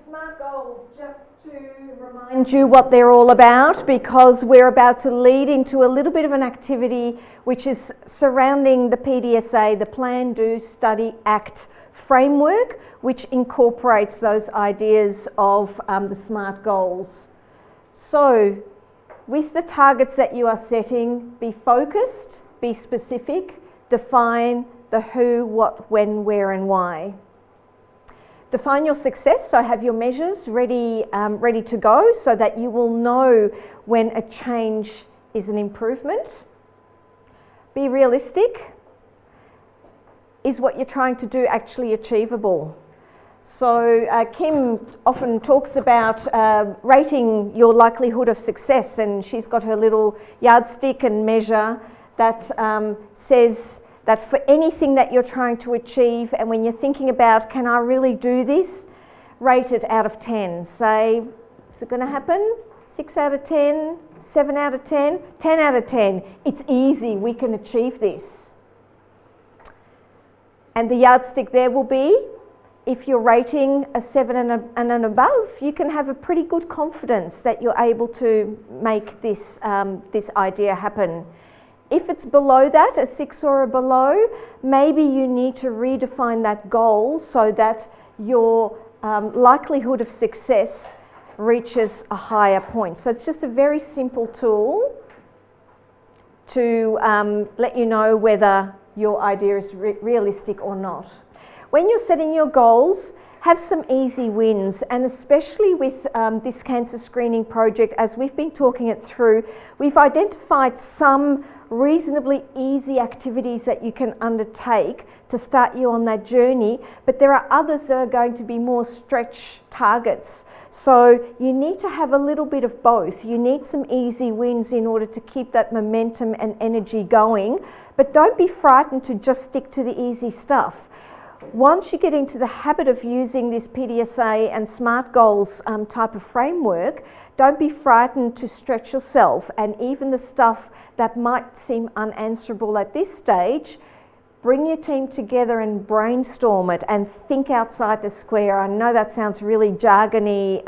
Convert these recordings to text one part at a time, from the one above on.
SMART goals, just to remind you what they're all about, because we're about to lead into a little bit of an activity which is surrounding the PDSA, the Plan, Do, Study, Act framework, which incorporates those ideas of the SMART goals. So, with the targets that you are setting, be focused, be specific, define the who, what, when, where and why. Define your success, so have your measures ready to go so that you will know when a change is an improvement. Be realistic. Is what you're trying to do actually achievable? So Kim often talks about rating your likelihood of success, and she's got her little yardstick and measure that says that for anything that you're trying to achieve, and when you're thinking about, can I really do this, rate it out of 10. Say, is it going to happen? 6 out of 10, 7 out of 10, 10 out of 10. It's easy, we can achieve this. And the yardstick there will be, if you're rating a 7 and above, you can have a pretty good confidence that you're able to make this, this idea happen. If it's below that, a 6 or a below, maybe you need to redefine that goal so that your likelihood of success reaches a higher point. So it's just a very simple tool to let you know whether your idea is realistic or not. When you're setting your goals, have some easy wins, and especially with this cancer screening project, as we've been talking it through, we've identified some reasonably easy activities that you can undertake to start you on that journey, but there are others that are going to be more stretch targets. So you need to have a little bit of both. You need some easy wins in order to keep that momentum and energy going, but don't be frightened to just stick to the easy stuff. Once you get into the habit of using this PDSA and SMART goals type of framework, don't be frightened to stretch yourself, and even the stuff that might seem unanswerable at this stage, bring your team together and brainstorm it and think outside the square. I know that sounds really jargony,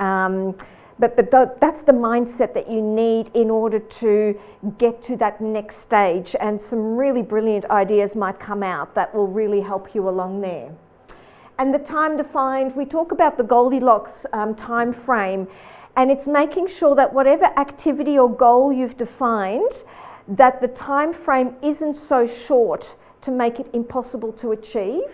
but that's the mindset that you need in order to get to that next stage, and some really brilliant ideas might come out that will really help you along there. And the time defined, we talk about the Goldilocks time frame, and it's making sure that whatever activity or goal you've defined, that the time frame isn't so short to make it impossible to achieve,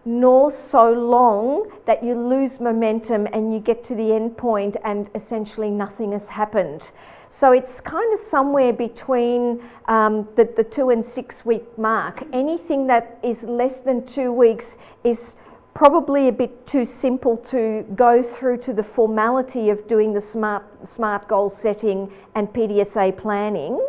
nor so long that you lose momentum and you get to the end point and essentially nothing has happened. So it's kind of somewhere between the 2 and 6 week mark. Anything that is less than 2 weeks is probably a bit too simple to go through to the formality of doing the SMART goal setting and PDSA planning.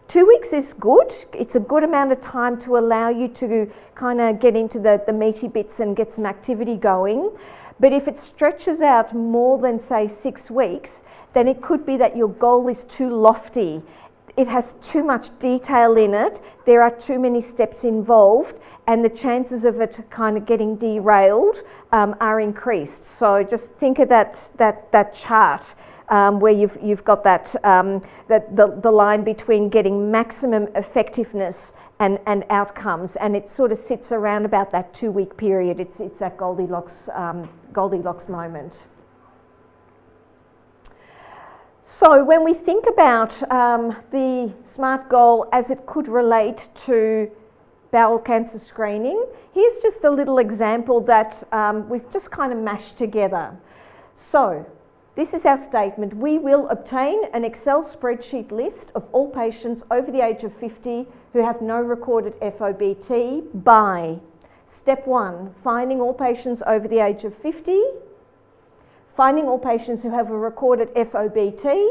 2 weeks is good. It's a good amount of time to allow you to kind of get into the meaty bits and get some activity going. But if it stretches out more than, say, 6 weeks, then it could be that your goal is too lofty. It has too much detail in it. There are too many steps involved, and the chances of it kind of getting derailed are increased. So just think of that chart. Where you've got the line between getting maximum effectiveness and outcomes, and it sort of sits around about that 2 week period. It's that Goldilocks moment. So when we think about the SMART goal as it could relate to bowel cancer screening, here's just a little example that we've just kind of mashed together. So this is our statement. We will obtain an Excel spreadsheet list of all patients over the age of 50 who have no recorded FOBT by step 1, finding all patients over the age of 50, finding all patients who have a recorded FOBT,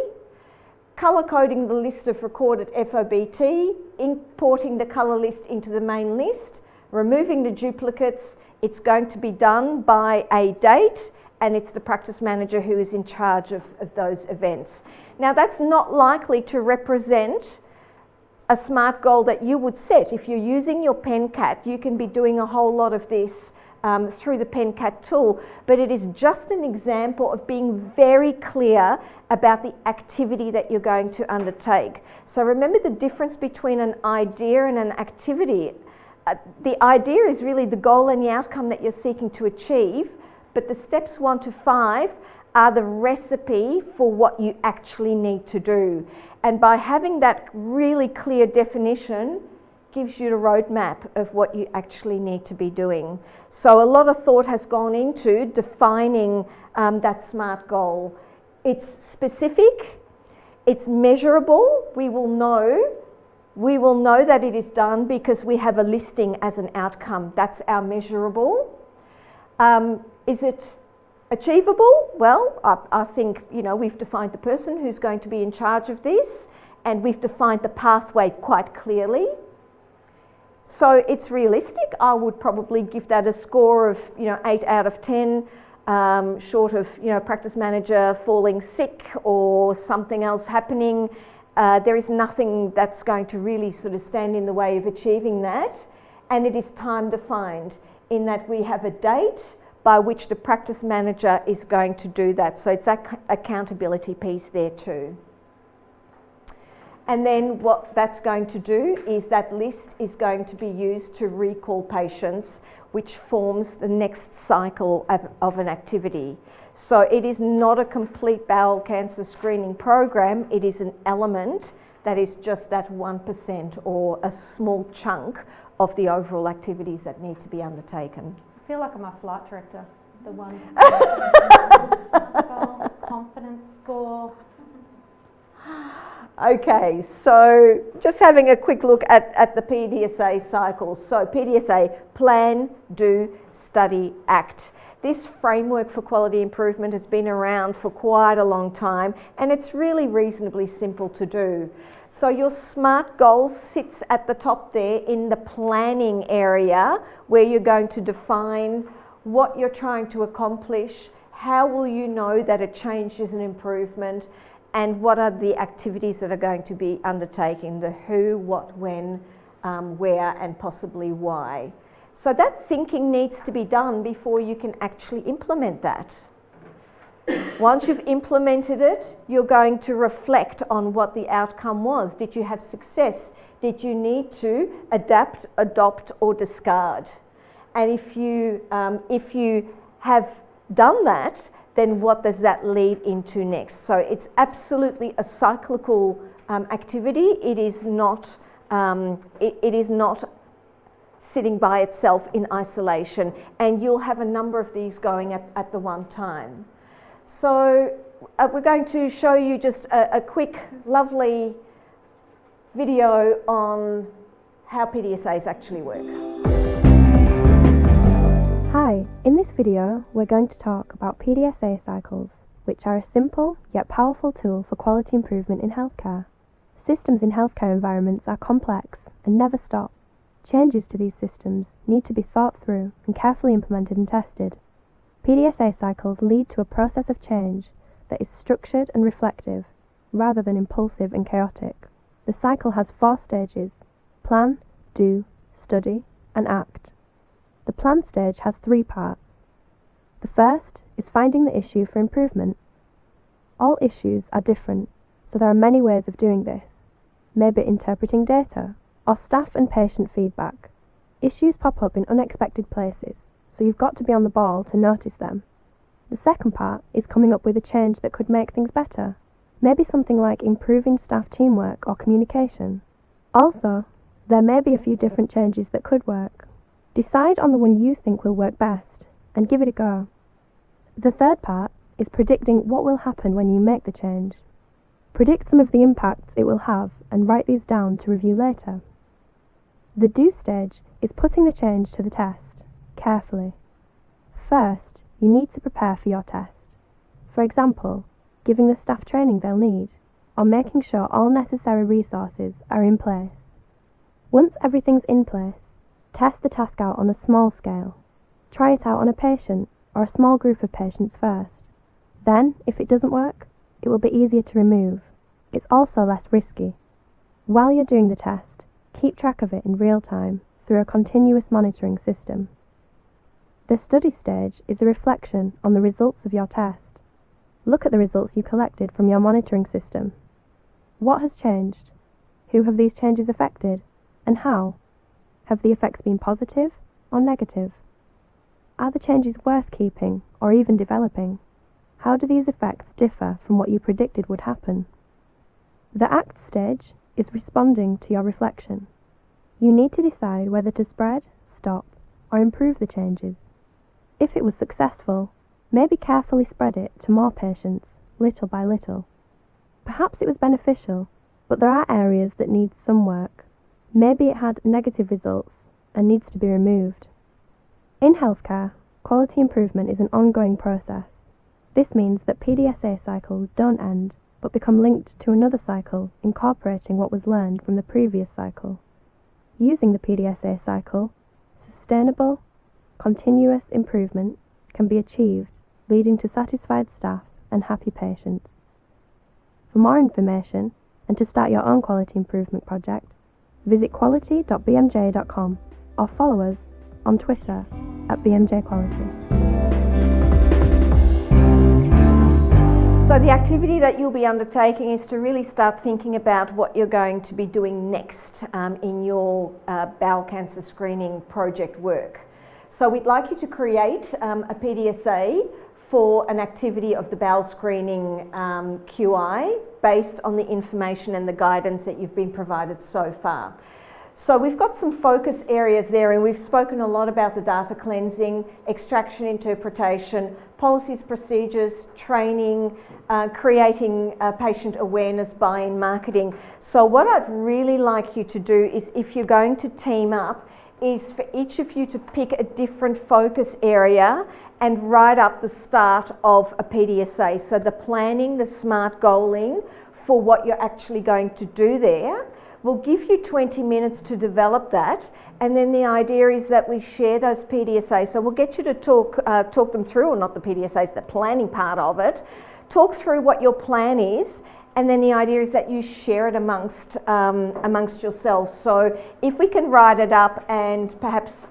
colour coding the list of recorded FOBT, importing the colour list into the main list, removing the duplicates. It's going to be done by a date, and it's the practice manager who is in charge of those events. Now that's not likely to represent a SMART goal that you would set. If you're using your PenCat, you can be doing a whole lot of this through the PenCat tool, but it is just an example of being very clear about the activity that you're going to undertake. So remember the difference between an idea and an activity. The idea is really the goal and the outcome that you're seeking to achieve, but the steps 1 to 5 are the recipe for what you actually need to do. And by having that really clear definition, gives you the roadmap of what you actually need to be doing. So a lot of thought has gone into defining that SMART goal. It's specific, it's measurable. We will know that it is done because we have a listing as an outcome. That's our measurable. Is it achievable? Well, I think, we've defined the person who's going to be in charge of this, and we've defined the pathway quite clearly. So it's realistic. I would probably give that a score of 8 out of 10, short of practice manager falling sick or something else happening. There is nothing that's going to really sort of stand in the way of achieving that, and it is time defined in that we have a date by which the practice manager is going to do that. So it's that accountability piece there too. And then what that's going to do is that list is going to be used to recall patients, which forms the next cycle of an activity. So it is not a complete bowel cancer screening program. It is an element that is just that 1% or a small chunk of the overall activities that need to be undertaken. I feel like I'm a flight director. The one confidence score. Okay, so just having a quick look at the PDSA cycles. So PDSA, plan, do, study, act. This framework for quality improvement has been around for quite a long time, and it's really reasonably simple to do. So your SMART goals sits at the top there in the planning area, where you're going to define what you're trying to accomplish, how will you know that a change is an improvement, and what are the activities that are going to be undertaken, the who, what, when, where, and possibly why. So that thinking needs to be done before you can actually implement that. Once you've implemented it, you're going to reflect on what the outcome was. Did you have success? Did you need to adapt, adopt, or discard? And if you have done that, then what does that lead into next? So it's absolutely a cyclical activity. It is not sitting by itself in isolation, and you'll have a number of these going at the one time. So we're going to show you just a quick, lovely video on how PDSAs actually work. Hi, in this video we're going to talk about PDSA cycles, which are a simple yet powerful tool for quality improvement in healthcare. Systems in healthcare environments are complex and never stop. Changes to these systems need to be thought through and carefully implemented and tested. PDSA cycles lead to a process of change that is structured and reflective, rather than impulsive and chaotic. The cycle has 4 stages: plan, do, study, and act. The plan stage has 3 parts. The first is finding the issue for improvement. All issues are different, so there are many ways of doing this. Maybe interpreting data, or staff and patient feedback. Issues pop up in unexpected places, so you've got to be on the ball to notice them. The second part is coming up with a change that could make things better. Maybe something like improving staff teamwork or communication. Also, there may be a few different changes that could work. Decide on the one you think will work best, and give it a go. The third part is predicting what will happen when you make the change. Predict some of the impacts it will have and write these down to review later. The do stage is putting the change to the test, carefully. First, you need to prepare for your test. For example, giving the staff training they'll need, or making sure all necessary resources are in place. Once everything's in place, test the task out on a small scale. Try it out on a patient or a small group of patients first. Then, if it doesn't work, it will be easier to remove. It's also less risky. While you're doing the test, keep track of it in real time through a continuous monitoring system. The study stage is a reflection on the results of your test. Look at the results you collected from your monitoring system. What has changed? Who have these changes affected? And how? Have the effects been positive or negative? Are the changes worth keeping or even developing? How do these effects differ from what you predicted would happen? The ACT stage is responding to your reflection. You need to decide whether to spread, stop, or improve the changes. If it was successful, maybe carefully spread it to more patients, little by little. Perhaps it was beneficial, but there are areas that need some work. Maybe it had negative results and needs to be removed. In healthcare, quality improvement is an ongoing process. This means that PDSA cycles don't end, but become linked to another cycle, incorporating what was learned from the previous cycle. Using the PDSA cycle, sustainable, continuous improvement can be achieved, leading to satisfied staff and happy patients. For more information and to start your own quality improvement project, visit quality.bmj.com or follow us on Twitter @BMJQuality. So the activity that you'll be undertaking is to really start thinking about what you're going to be doing next in your bowel cancer screening project work. So we'd like you to create a PDSA for an activity of the bowel screening QI based on the information and the guidance that you've been provided so far. So we've got some focus areas there, and we've spoken a lot about the data cleansing, extraction interpretation, policies, procedures, training, creating patient awareness, buy-in, marketing. So what I'd really like you to do is, if you're going to team up, is for each of you to pick a different focus area and write up the start of a PDSA. So the planning, the smart goaling for what you're actually going to do there. We'll give you 20 minutes to develop that, and then the idea is that we share those PDSAs. So we'll get you to talk them through, or not the PDSAs, the planning part of it. Talk through what your plan is, and then the idea is that you share it amongst yourselves. So if we can write it up and perhaps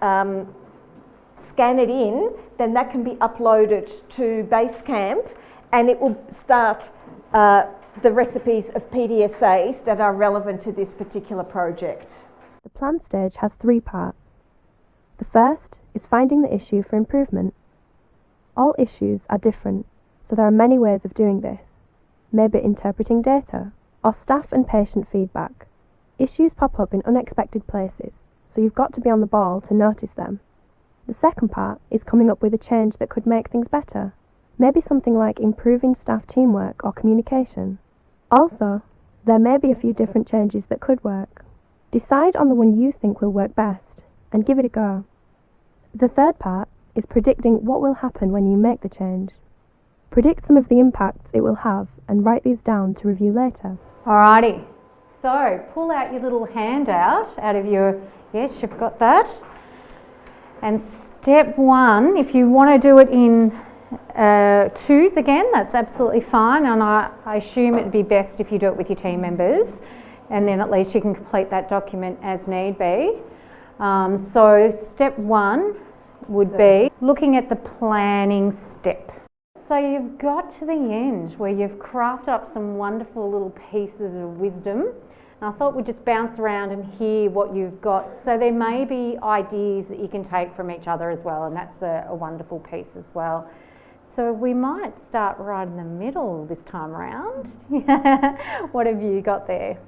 scan it in, then that can be uploaded to Basecamp, and it will start the recipes of PDSAs that are relevant to this particular project. The plan stage has 3 parts. The first is finding the issue for improvement. All issues are different, so there are many ways of doing this. Maybe interpreting data, or staff and patient feedback. Issues pop up in unexpected places, so you've got to be on the ball to notice them. The second part is coming up with a change that could make things better. Maybe something like improving staff teamwork or communication. Also, there may be a few different changes that could work. Decide on the one you think will work best, and give it a go. The third part is predicting what will happen when you make the change. Predict some of the impacts it will have and write these down to review later. Alrighty, so pull out your little handout out of your, yes, you've got that. And step 1, if you want to do it in twos again, that's absolutely fine, and I assume it'd be best if you do it with your team members, and then at least you can complete that document as need be. So step 1 would be looking at the planning step. So you've got to the end where you've crafted up some wonderful little pieces of wisdom, and I thought we'd just bounce around and hear what you've got. So there may be ideas that you can take from each other as well, and that's a wonderful piece as well. So we might start right in the middle this time around. What have you got there?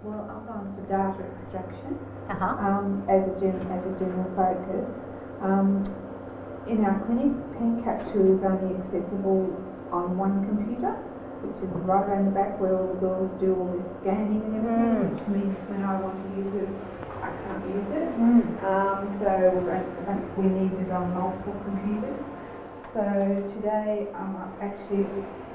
Well, I've gone for data extraction Uh-huh. as a general focus. In our clinic, PenCat 2 is only accessible on one computer, which is right around the back where all the girls do all this scanning and everything, which means when I want to use it, I can't use it. So we need it on multiple computers. So today I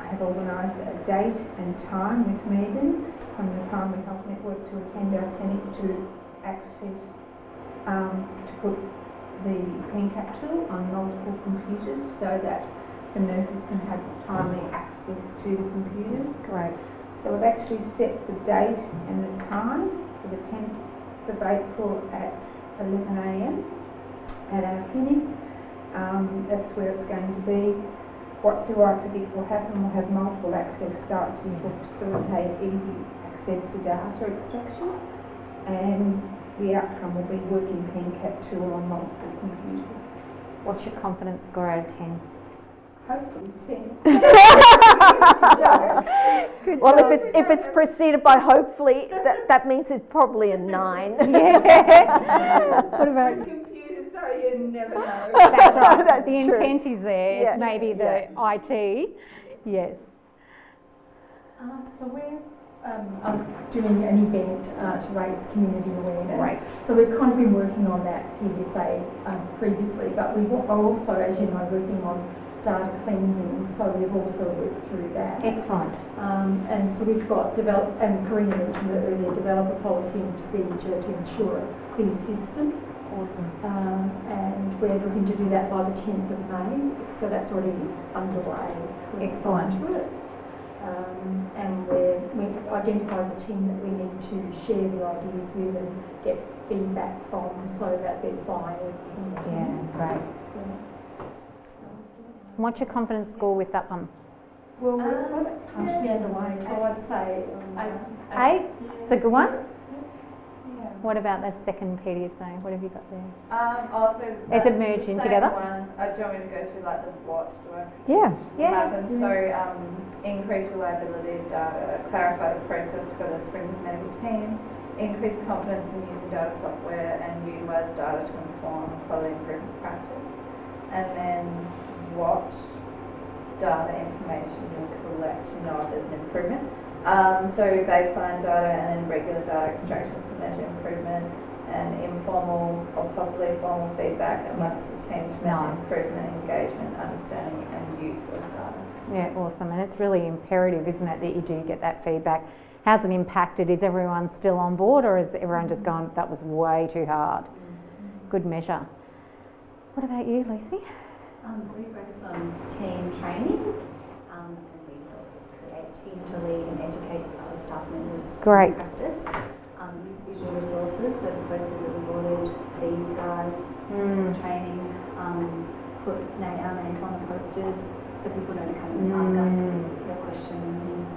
have organised a date and time with Megan from the Primary Health Network to attend our clinic to access, to put the PenCat tool on multiple computers so that the nurses can have timely access to the computers. Great. So I've actually set the date and the time for the 10th of April at 11 a.m. at our clinic. That's where it's going to be. What do I predict will happen? We'll have multiple access sites which will facilitate easy access to data extraction, and the outcome will be working PenCat tool on multiple computers. What's your confidence score out of 10? Hopefully 10. Well, if it's preceded by hopefully, that means it's probably a 9. Yeah. What about Computers, so you never know. That's right. That's the true. intent is there. Yeah. It's maybe the IT. Yes. So we're doing an event to raise community awareness. Right. So we've kind of been working on that PDSA previously, but we are also, as you know, working on data cleansing. So we've also worked through that. Excellent. And so we've got and Karina mentioned it earlier, develop a policy and procedure to ensure a clear system. Awesome. And we're looking to do that by the 10th of May. So that's already underway. Excellent. And we've identified the team that we need to share the ideas with and get feedback from, so that there's buy-in from the team. Yeah, great. And what's your confidence score with that one? Well, we've got it partially underway, so I'd say 8. It's a good one. What about the second PDSA? What have you got there? Also, Is it merging together? One. Do you want me to go through like the what? Yeah. Happen? So, increase reliability of data, clarify the process for the Springs medical team, increase confidence in using data software, and utilise data to inform quality improvement practice. And then what data information you'll collect to know if there's an improvement. So baseline data and then regular data extractions to measure improvement, and informal or possibly formal feedback amongst the team to measure improvement, engagement, understanding and use of data. Yeah, awesome. And it's really imperative, isn't it, that you do get that feedback. How's it impacted? Is everyone still on board, or is everyone just gone, that was way too hard? Good measure. What about you, Lucy? We focused on team training, and we create a team to lead and educate other staff members Great. in practice. Use visual resources, so the posters that we ordered, these guys, training, put our names on the posters so people know to come and ask us their questions and things,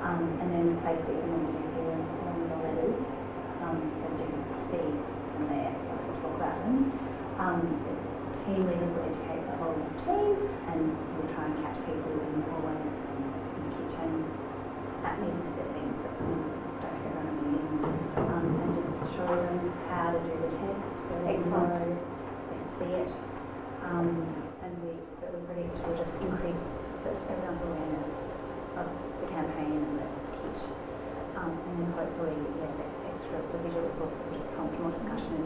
and then place these in the GP on the letters, so the GPs will see from there what we talk about them. Team leaders will educate the whole team, and we'll try and catch people in the hallways, in the kitchen, at meetings if there's meetings, but some don't get run at meetings, and just show them how to do the test so they know, they see it, and we predict will just increase everyone's awareness of the campaign and the kit, and then hopefully the visual resources will just prompt more discussion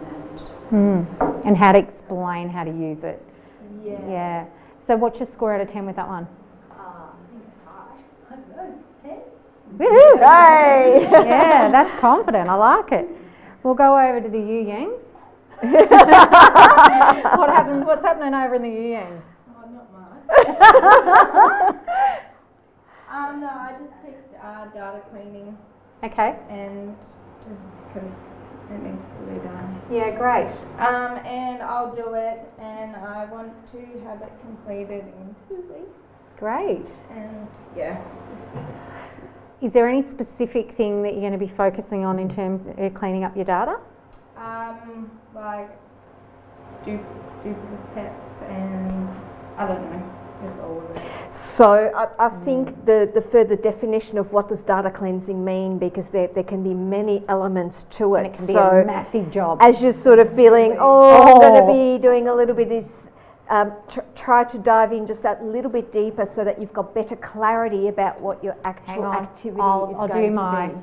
And how to explain how to use it. Yeah. So what's your score out of 10 with that one? I think it's high. I don't know, 10. Woohoo! Hey! Yeah, that's confident. I like it. We'll go over to the Yu Yangs. What's happening over in the Yu Yangs? Oh, not much. No, I just picked data cleaning, Okay. and just because it needs to be done. Yeah, great. And I'll do it, and I want to have it completed in 2 weeks. Great. And yeah. Is there any specific thing that you're going to be focusing on in terms of cleaning up your data? Like duplicates and I don't know, just all of it. So I think the further definition of what does data cleansing mean, because there can be many elements to it. And it can be a massive job. As you're sort of feeling, I'm going to be doing a little bit of this, try to dive in just that little bit deeper so that you've got better clarity about what your actual activity is I'll going do to mine. be.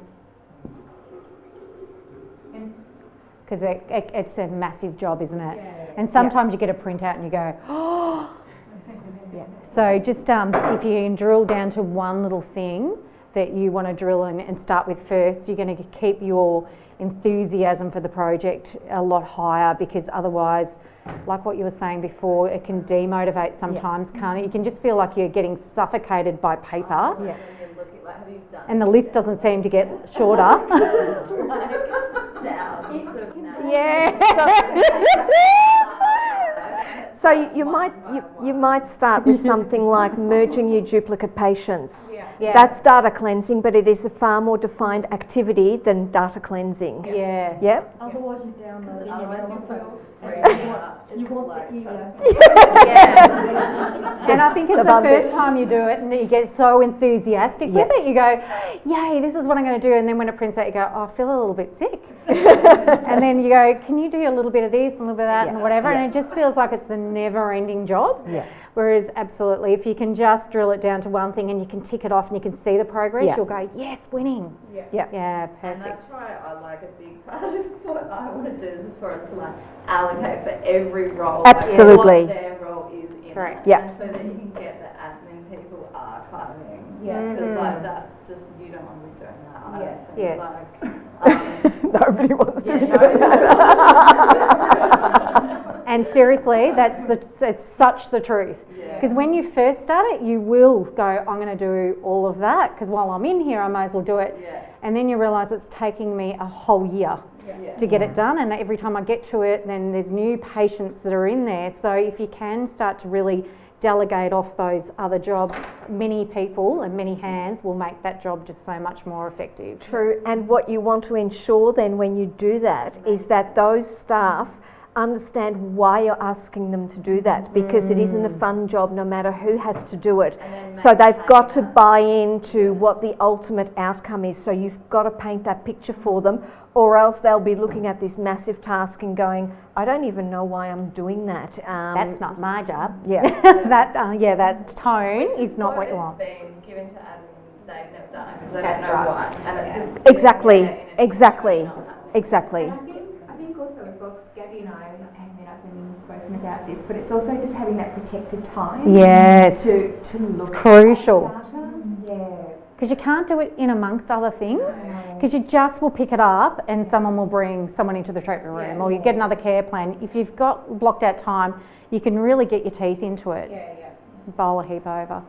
Because it's a massive job, isn't it? Yeah. And sometimes you get a printout and you go, oh. Yeah. So just if you can drill down to one little thing that you want to drill in and start with first, you're going to keep your enthusiasm for the project a lot higher, because otherwise, like what you were saying before, it can demotivate sometimes, can't it? You can just feel like you're getting suffocated by paper. Yeah. And the list doesn't seem to get shorter. So you might start with something like merging your duplicate patients. Yeah. That's data cleansing, but it is a far more defined activity than data cleansing. Yeah. Yep. Otherwise you're downloading Otherwise your you phone. feel free. You It's want like the email. Yeah. And I think it's the first time you do it and you get so enthusiastic with it. You go, yay, this is what I'm going to do. And then when it prints out, you go, oh, I feel a little bit sick. And then you go, can you do a little bit of this and a little bit of that and whatever? And it just feels like it's the never-ending job. Yeah. Whereas absolutely, if you can just drill it down to one thing and you can tick it off and you can see the progress, you'll go, yes, winning. Yeah. Yeah, And perfect. that's why I like a big part of what I want to do is for us to like allocate for every role. Absolutely. Like, what their role is in Correct. it. Yeah. And so that you can get the admin people archiving. Yeah. Because like that's just, you don't want to be doing that. I don't think. Yes. Like, Nobody wants to be yeah, doing that. And seriously, it's such the truth. Because when you first start it, you will go, I'm going to do all of that because while I'm in here, I may as well do it. Yeah. And then you realise it's taking me a whole year to get it done. And every time I get to it, then there's new patients that are in there. So if you can start to really delegate off those other jobs, many people and many hands will make that job just so much more effective. True. And what you want to ensure then when you do that is that those staff understand why you're asking them to do that, because it isn't a fun job no matter who has to do it. So they've got to buy into what the ultimate outcome is. So you've got to paint that picture for them, or else they'll be looking at this massive task and going, I don't even know why I'm doing that. That's not my job. Yeah. that tone is not what you want. It's been given to admins, they've never done it because they That's don't know right. why. And it's just Exactly. sitting there in a Exactly. not happening. Exactly. I think also as well, 'cause Gabby and I have met up and spoken about this, but it's also just having that protected time Yes. to look It's crucial. at data. Yeah. Because you can't do it in amongst other things, because you just will pick it up and someone will bring someone into the treatment room or you get another care plan. If you've got blocked out time, you can really get your teeth into it. Bowl a heap over.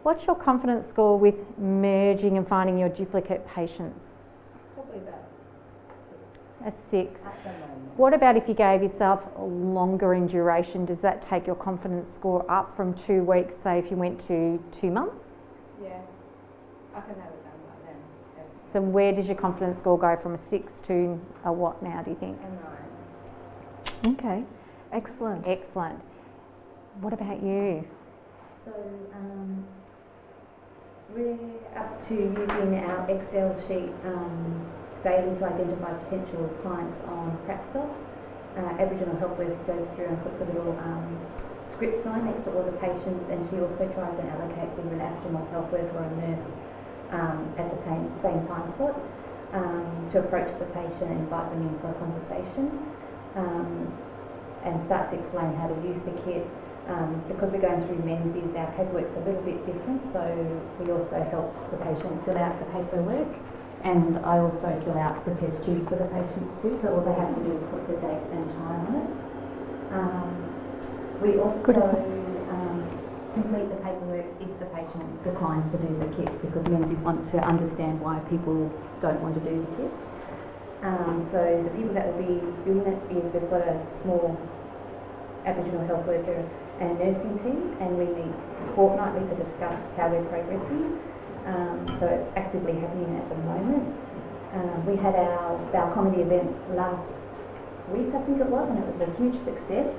What's your confidence score with merging and finding your duplicate patients? Probably about A 6. at the moment. What about if you gave yourself longer in duration? Does that take your confidence score up from 2 weeks, say if you went to 2 months? Yeah. I can have it done by then. Yes. So where does your confidence score go from a 6 to a what now, do you think? A 9. Okay. Excellent. Excellent. What about you? So we're up to using our Excel sheet daily to identify potential clients on Praxsoft. Aboriginal Health Worker goes through and puts a little script sign next to all the patients, and she also tries and allocates either an Aboriginal Health Worker or a nurse at the same time slot to approach the patient and invite them in for a conversation and start to explain how to use the kit. Because we're going through Menzies, our paperwork's a little bit different, so we also help the patient fill out the paperwork, and I also fill out the test tubes for the patients too, so all they have to do is put the date and time on it. We also complete the paperwork if the patient declines to do the kit, because Menzies want to understand why people don't want to do the kit. So the people that will be doing it is we've got a small Aboriginal health worker and nursing team, and we meet fortnightly to discuss how we're progressing. So it's actively happening at the moment. We had our comedy event last week, I think it was, and it was a huge success.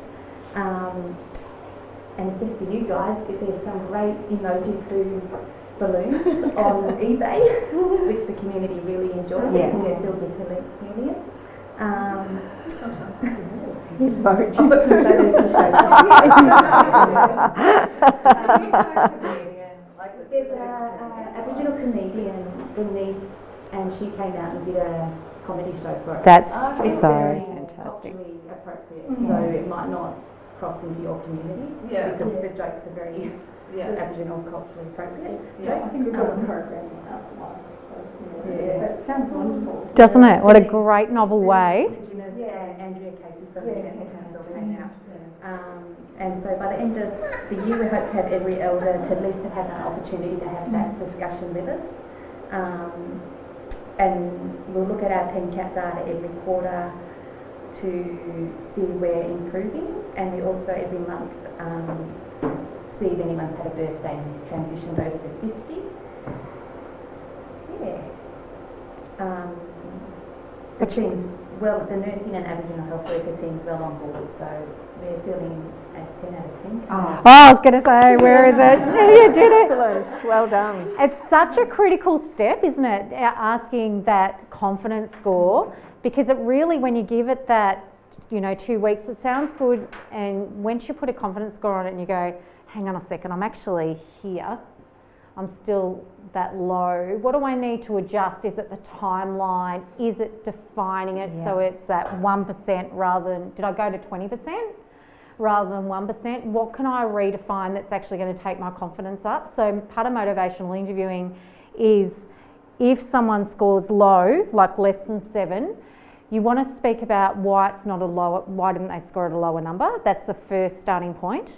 And just for you guys, there's some great emoji crew balloons on eBay, which the community really enjoyed. Yeah. And they're filled with helium. Emoji. I've got some photos to show you. There's an Aboriginal comedian, Denise, and she came out and did a comedy show for us. That's It's so very fantastic. culturally appropriate, so it might not cross into your communities because the jokes are very Aboriginal culturally appropriate. I think we've got a program on that one. That sounds wonderful. Doesn't it? What a great novel way. Andrea Casey from the Cancer Council came out. And so by the end of the year, we hope to have every elder to at least have had an opportunity to have that discussion with us. And we'll look at our 10 cap data every quarter to see we're improving, and we also every month see if anyone's had a birthday and transitioned over to 50. Yeah. The team's well, the nursing and Aboriginal health worker team's well on board, so we're feeling a 10 out of 10. Oh, I was going to say, where is it? You did it. Excellent, well done. It's such a critical step, isn't it? Asking that confidence score, because it really, when you give it that, 2 weeks, it sounds good, and once you put a confidence score on it and you go, hang on a second, I'm actually here, I'm still that low. What do I need to adjust? Is it the timeline? Is it defining it so it's that 1% rather than, did I go to 20% rather than 1%? What can I redefine that's actually going to take my confidence up? So part of motivational interviewing is if someone scores low, like less than 7, you want to speak about why it's not a lower, why didn't they score at a lower number? That's the first starting point.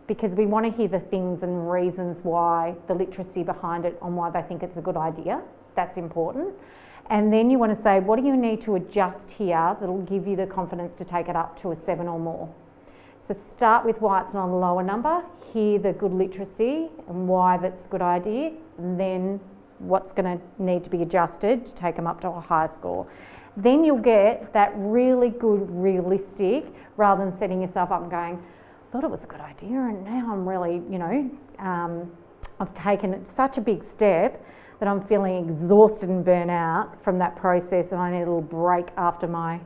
Because we want to hear the things and reasons why, the literacy behind it, on why they think it's a good idea. That's important. And then you want to say, what do you need to adjust here that'll give you the confidence to take it up to a 7 or more? So start with why it's not a lower number, hear the good literacy and why that's a good idea, and then what's going to need to be adjusted to take them up to a higher score. Then you'll get that really good, realistic, rather than setting yourself up and going, thought it was a good idea and now I'm really, I've taken such a big step that I'm feeling exhausted and burnt out from that process, and I need a little break after my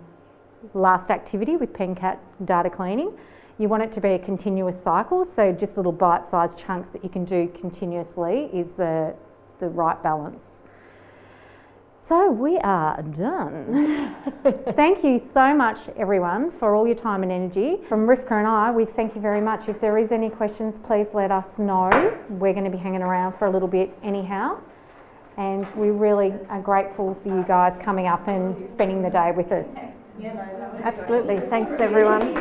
last activity with PenCat data cleaning. You want it to be a continuous cycle, so just little bite-sized chunks that you can do continuously is the right balance. So we are done. Thank you so much, everyone, for all your time and energy. From Rivka and I, we thank you very much. If there is any questions, please let us know. We're going to be hanging around for a little bit anyhow. And we really are grateful for you guys coming up and spending the day with us. Absolutely. Thanks, everyone.